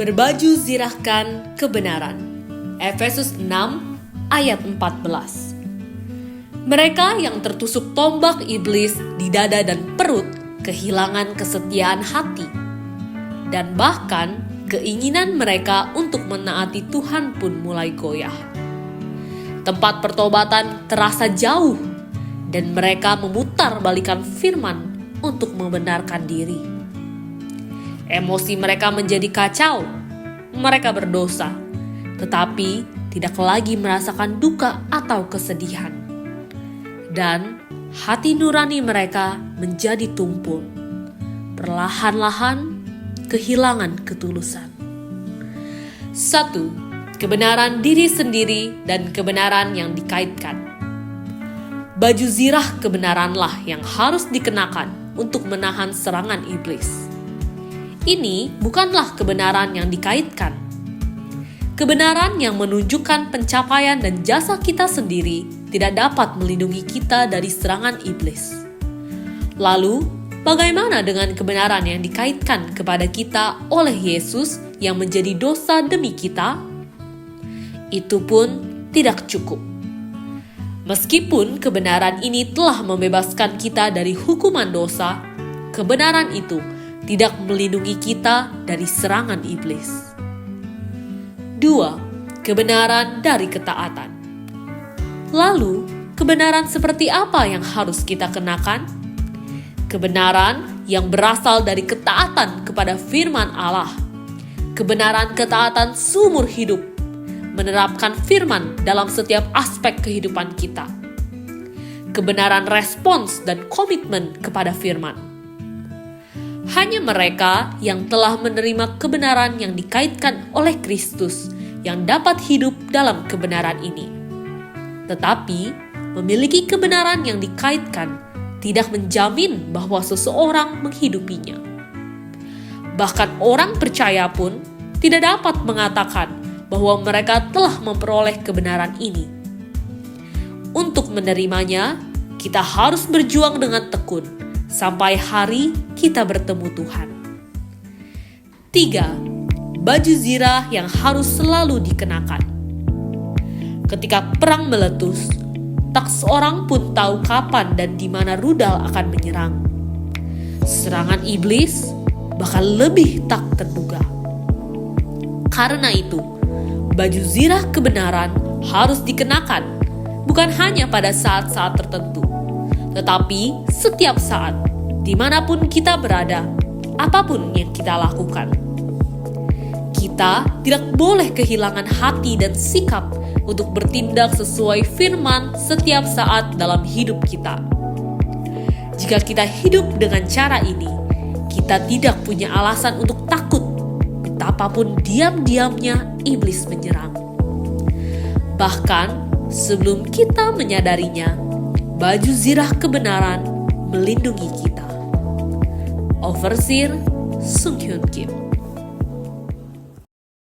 Berbaju zirahkan kebenaran. Efesus 6 ayat 14. Mereka yang tertusuk tombak iblis di dada dan perut kehilangan kesetiaan hati, dan bahkan keinginan mereka untuk menaati Tuhan pun mulai goyah. Tempat pertobatan terasa jauh, dan mereka memutar-balikan firman untuk membenarkan diri. Emosi mereka menjadi kacau, mereka berdosa, tetapi tidak lagi merasakan duka atau kesedihan. Dan hati nurani mereka menjadi tumpul, perlahan-lahan kehilangan ketulusan. 1. Kebenaran diri sendiri dan kebenaran yang dikaitkan. Baju zirah kebenaranlah yang harus dikenakan untuk menahan serangan iblis. Ini bukanlah kebenaran yang dikaitkan. Kebenaran yang menunjukkan pencapaian dan jasa kita sendiri tidak dapat melindungi kita dari serangan iblis. Lalu, bagaimana dengan kebenaran yang dikaitkan kepada kita oleh Yesus yang menjadi dosa demi kita? Itu pun tidak cukup. Meskipun kebenaran ini telah membebaskan kita dari hukuman dosa, kebenaran itu tidak melindungi kita dari serangan iblis. 2. Kebenaran dari ketaatan. Lalu, kebenaran seperti apa yang harus kita kenakan? Kebenaran yang berasal dari ketaatan kepada firman Allah. Kebenaran ketaatan seumur hidup, menerapkan firman dalam setiap aspek kehidupan kita. Kebenaran respons dan komitmen kepada firman. Hanya mereka yang telah menerima kebenaran yang dikaitkan oleh Kristus yang dapat hidup dalam kebenaran ini. Tetapi, memiliki kebenaran yang dikaitkan tidak menjamin bahwa seseorang menghidupinya. Bahkan orang percaya pun tidak dapat mengatakan bahwa mereka telah memperoleh kebenaran ini. Untuk menerimanya, kita harus berjuang dengan tekun sampai hari kita bertemu Tuhan. 3. Baju zirah yang harus selalu dikenakan. Ketika perang meletus, tak seorang pun tahu kapan dan di mana rudal akan menyerang. Serangan iblis bahkan lebih tak terduga. Karena itu, baju zirah kebenaran harus dikenakan, bukan hanya pada saat-saat tertentu, tetapi setiap saat, dimanapun kita berada, apapun yang kita lakukan. Kita tidak boleh kehilangan hati dan sikap untuk bertindak sesuai firman setiap saat dalam hidup kita. Jika kita hidup dengan cara ini, kita tidak punya alasan untuk takut betapapun diam-diamnya iblis menyerang. Bahkan sebelum kita menyadarinya, baju zirah kebenaran melindungi kita. Overseer Sung Hyun Kim.